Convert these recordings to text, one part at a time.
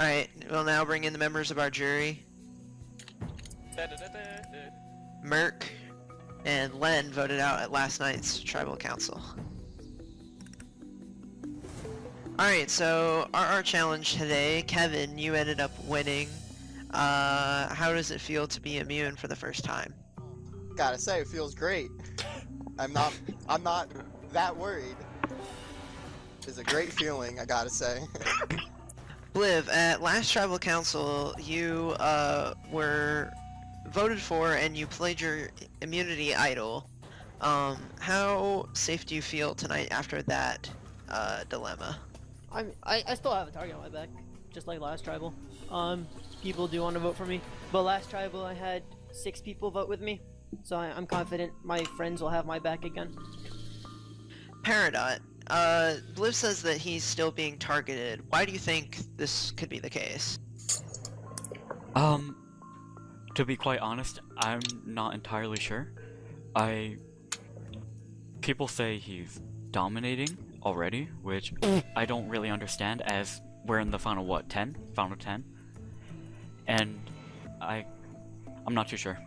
Alright, we'll now bring in the members of our jury. Merc and Len voted out at last night's tribal council. Alright, so our challenge today, Kevin, you ended up winning. How does it feel to be immune for the first time? Gotta say, it feels great. I'm not that worried. It's a great feeling, I gotta say. Bliv, at last tribal council, you were voted for and you played your immunity idol. How safe do you feel tonight after that dilemma? I still have a target on my back, just like last tribal. People do want to vote for me, but last tribal I had 6 people vote with me, so I'm confident my friends will have my back again. Peridot, Bliv says that he's still being targeted. Why do you think this could be the case? To be quite honest, I'm not entirely sure. People say he's dominating already, which I don't really understand, as we're in the final, what, 10? Final 10? And I'm not too sure.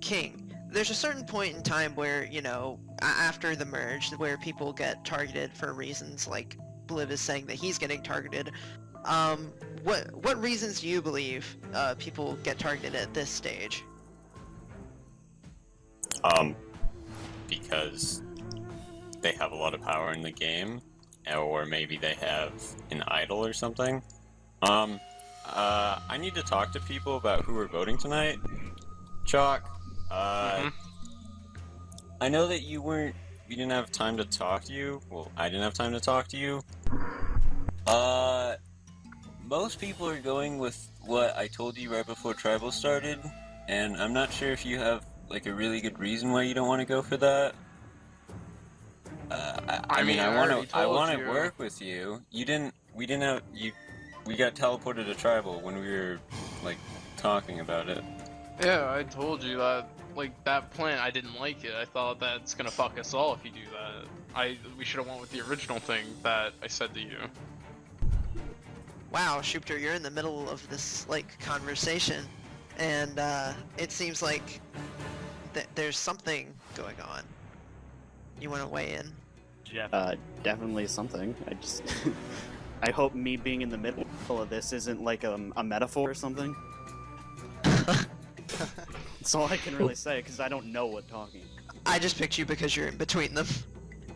King, there's a certain point in time where, you know, after the merge, where people get targeted for reasons like Bliv is saying that he's getting targeted. What reasons do you believe people get targeted at this stage? Because they have a lot of power in the game, or maybe they have an idol or something. I need to talk to people about who are voting tonight. Chalk, I know that we didn't have time to talk to you. Well, I didn't have time to talk to you. Most people are going with what I told you right before Tribal started, and I'm not sure if you have, like, a really good reason why you don't want to go for that. I mean, I want to work with you. We got teleported to Tribal when we were, like, talking about it. Yeah, I told you that, like, that plan, I didn't like it. I thought that's gonna fuck us all if you do that. We should've went with the original thing that I said to you. Wow, Shupter, you're in the middle of this, like, conversation, and it seems like there's something going on. You want to weigh in? Jeff. Definitely something. I just... I hope me being in the middle of this isn't like a metaphor or something. That's all I can really say, because I don't know what talking. I just picked you because you're in between them.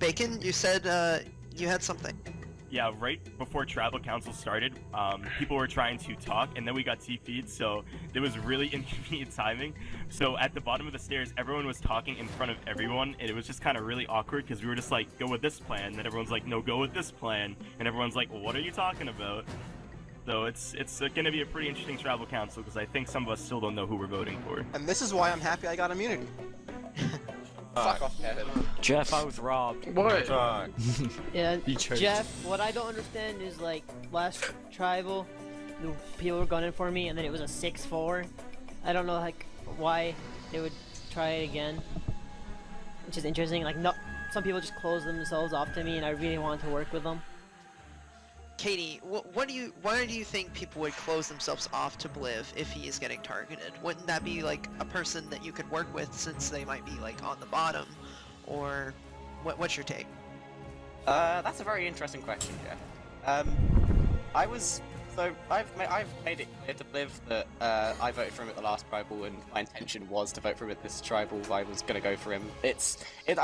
Bacon, you said you had something. Yeah, right before Tribal Council started, people were trying to talk, and then we got TP'd, so there was really inconvenient timing. So at the bottom of the stairs, everyone was talking in front of everyone, and it was just kind of really awkward, because we were just like, go with this plan, and then everyone's like, no, go with this plan, and everyone's like, well, what are you talking about? So it's going to be a pretty interesting Tribal Council, because I think some of us still don't know who we're voting for. And this is why I'm happy I got immunity. Fuck off, Kevin. Jeff, I was robbed. What? Yeah, Jeff, what I don't understand is, like, last tribal, the people were gunning for me, and then it was a 6-4. I don't know, like, why they would try it again. Which is interesting. Like, no, some people just closed themselves off to me, and I really wanted to work with them. Katie, why do you think people would close themselves off to Bliv if he is getting targeted? Wouldn't that be like a person that you could work with since they might be like on the bottom, or what's your take? That's a very interesting question, Jeff. I've made it clear to Bliv that I voted for him at the last tribal, and my intention was to vote for him at this tribal. I was going to go for him. I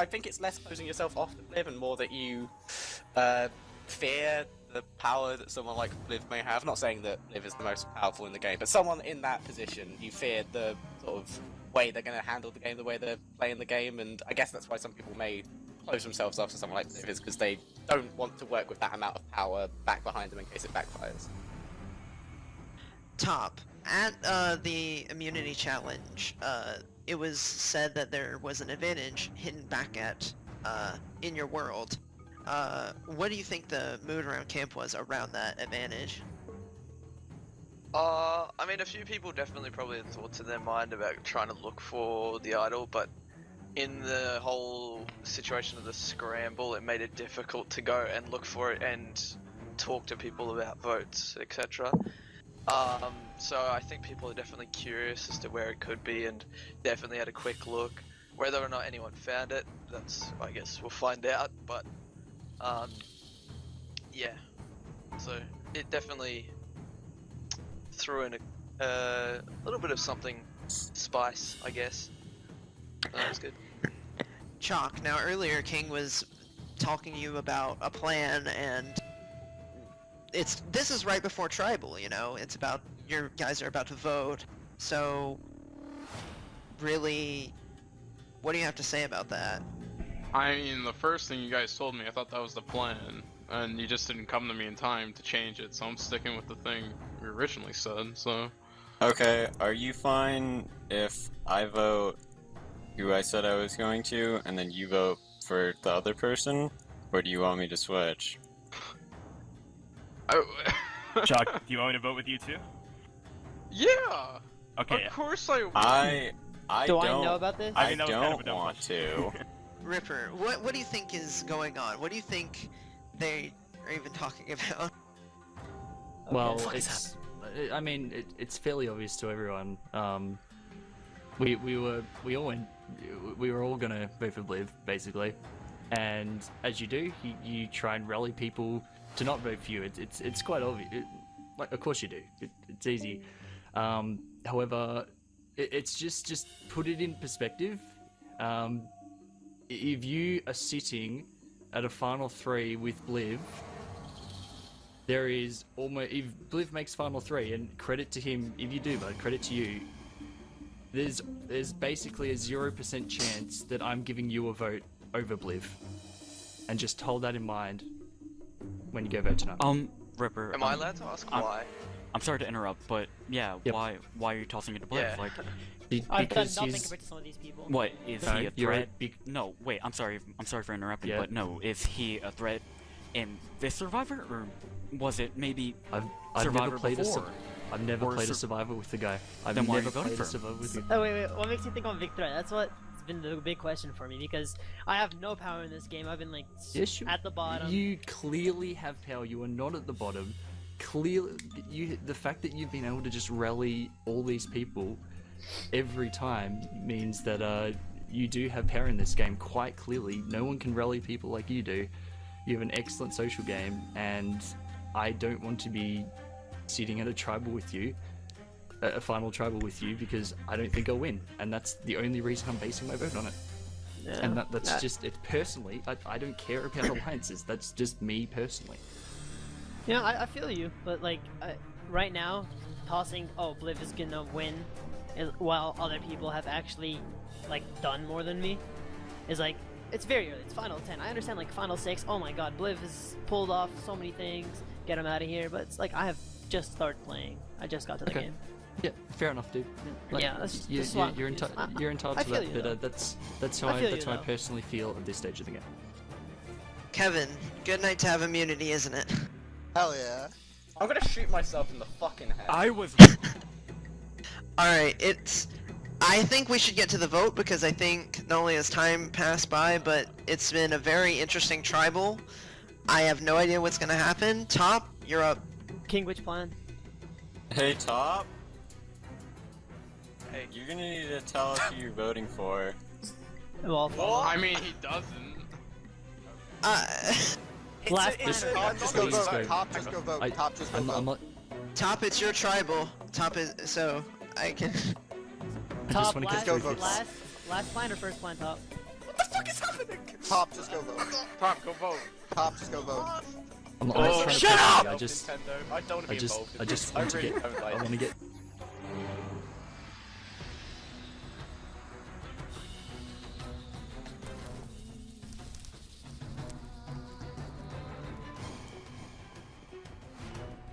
think it's less closing yourself off to Bliv and more that you fear the power that someone like Bliv may have. Not saying that Bliv is the most powerful in the game, but someone in that position, you fear the sort of way they're going to handle the game, the way they're playing the game, and I guess that's why some people may close themselves off to someone like Bliv, is because they don't want to work with that amount of power back behind them in case it backfires. Top, at the immunity challenge, it was said that there was an advantage hidden back at in your world. What do you think the mood around camp was around that advantage? I mean, a few people definitely probably had thoughts in their mind about trying to look for the idol, but in the whole situation of the scramble, it made it difficult to go and look for it, and talk to people about votes, etc. So I think people are definitely curious as to where it could be, and definitely had a quick look. Whether or not anyone found it, that's, I guess we'll find out. But yeah, so it definitely threw in a little bit of something spice, I guess. That was good. Chalk, now earlier King was talking to you about a plan, and this is right before tribal, you know, it's about, your guys are about to vote, so really, what do you have to say about that? I mean, the first thing you guys told me, I thought that was the plan, and you just didn't come to me in time to change it, so I'm sticking with the thing you originally said, so... Okay, are you fine if I vote who I said I was going to, and then you vote for the other person? Or do you want me to switch? Chuck, do you want me to vote with you too? Yeah! Okay. Of course I would! I Do don't, I know about this? I I mean, that was kind of a don't dumb want to. Ripper, what do you think is going on? What do you think they are even talking about? Well, What is it's. I mean, it's fairly obvious to everyone. We were all gonna vote for Bliv, basically, and as you do, you try and rally people to not vote for you. It's quite obvious. Like, of course you do. It's easy. However, it's just put it in perspective. If you are sitting at a final 3 with Bliv, there is almost, if Bliv makes final 3, and credit to him if you do, but credit to you, there's basically a 0% chance that I'm giving you a vote over Bliv. And just hold that in mind when you go vote tonight. Ripper. Am I allowed to ask why? I'm sorry to interrupt, but yeah, Yep. why are you tossing it to Bliv? Yeah. Like, I've done Because nothing he's... compared to some of these people. what is No, he a you're threat? right, No, wait. I'm sorry for interrupting, Yeah. but no, is he a threat in this Survivor, or was it maybe I've Survivor never played before? I've never Or played a Sur- Survivor with the guy. I've Then why are never you voting played for a him? Survivor with the Oh wait, what makes you think I'm Victor? That's what's been the big question for me, because I have no power in this game. I've been like Yes, you- at the bottom. You clearly have power. You are not at the bottom. Clearly, the fact that you've been able to just rally all these people every time means that you do have power in this game. Quite clearly, no one can rally people like you do. You have an excellent social game, and I don't want to be sitting at a tribal with you, a final tribal with you, because I don't think I'll win, and that's the only reason I'm basing my vote on it. Yeah. And that's just it. Personally, I don't care about alliances. That's just me personally. Yeah, I feel you, but like right now, tossing Bliv is gonna win, while other people have actually like done more than me, is like, it's very early. It's final 10. I understand like final 6. Oh my God, Bliv has pulled off so many things. Get him out of here. But it's like I have just started playing. I just got to the Okay. game. Yeah, fair enough, dude. Like, Yeah, that's you, just you, what- you're, you're entitled I to feel that, you, but though. that's how I feel you, that's how I though. personally feel at this stage of the game. Kevin, good night to have immunity, isn't it? Hell yeah. I'm gonna shoot myself in the fucking head. I was. Alright, I think we should get to the vote, because I think not only has time passed by, but it's been a very interesting tribal. I have no idea what's gonna happen. Top, you're up. King, which plan? Hey, Top. Hey. You're gonna need to tell us who you're voting for. Well, I mean, he doesn't. last it's plan. Top, just go Please vote. go. Top, just go vote. I- Top, just go I'm vote. not. Top, it's your tribal. Top is, so, I can... I just Top, want to last, get through vote. this. last plan or first plan, Top? Top, just go vote. Tom, go vote. Top, just go vote. I'm not Oh, trying to shut push up! you, I just, Nintendo. I don't want to be involved. I just I want to really get. don't I like want to get.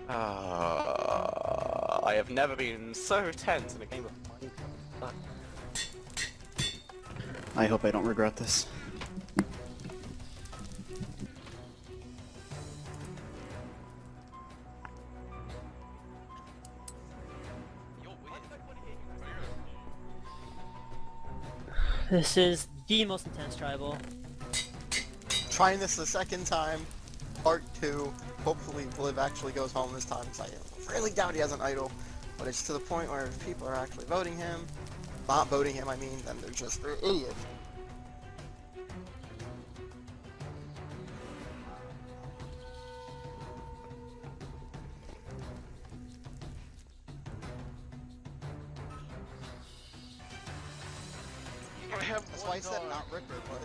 I have never been so tense in a game of Minecraft. I hope I don't regret this. This is the most intense tribal. Trying this the second time. Part 2. hopefully Bliv actually goes home this time, because I really doubt he has an idol. But it's to the point where if people are actually voting him, not voting him, I mean, then they're just idiots. That's why I said not Ripper, but...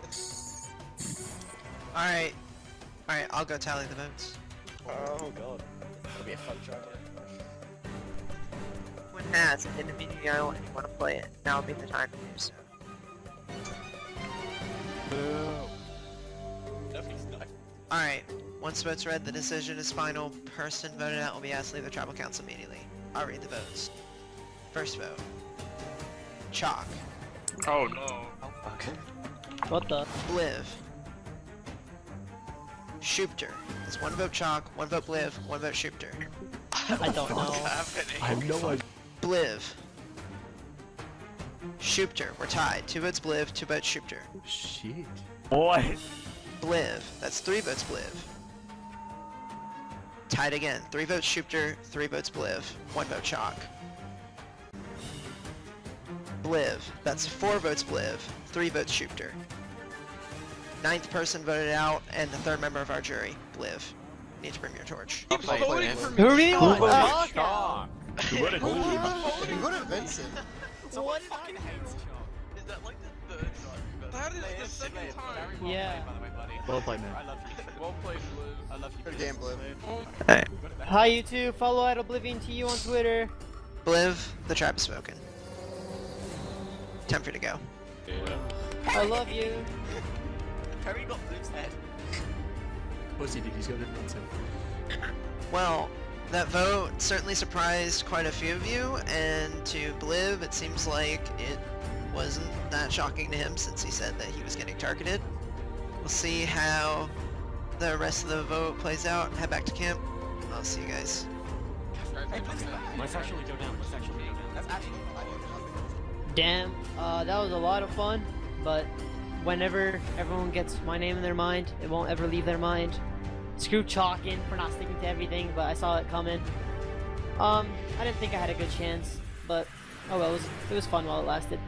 Alright. Alright, I'll go tally the votes. Oh god. That'll be a fun track. When has an immunity idol and you want to play it, now would be the time to do so. Alright, once votes read, the decision is final. Person voted out will be asked to leave the tribal council immediately. I'll read the votes. First vote. Chalk. Oh no. What the? Bliv. Shoopter. That's one vote Chalk, one vote Bliv, one vote Shoopter. I don't know. I have no idea. Bliv. Shoopter. We're tied. 2 votes Bliv, 2 votes Shoopter. Shit. What? Bliv. That's 3 votes Bliv. Tied again. 3 votes Shoopter, 3 votes Bliv, 1 vote Chalk. Bliv. That's 4 votes Bliv, 3 votes Shoopter. 9th person voted out, and the 3rd member of our jury, Bliv. Need to bring your torch. Keep voting for me. Who really wants voted Chalk? Who voted Who voted Vincent? Someone fucking hates Chalk. Is that like the 3rd time? That is the 2nd time. Yeah. By the way, buddy. Well played, man. I love you. Well played, Blue. I love you. Good game, Bliv. Hi YouTube, follow at Oblivion to you on Twitter. Bliv, the tribe has spoken. Time for you to go. I love you. Perry got Blue's head. Of course he did, he's got everyone's head. Well, that vote certainly surprised quite a few of you, and to Bliv, it seems like it wasn't that shocking to him since he said that he was getting targeted. We'll see how the rest of the vote plays out. Head back to camp. I'll see you guys. Let's actually go down. Let's actually go down. That's actually Damn, that was a lot of fun, but whenever everyone gets my name in their mind, it won't ever leave their mind. Screw Chalkin for not sticking to everything, but I saw it coming. I didn't think I had a good chance, but oh well, it was fun while it lasted.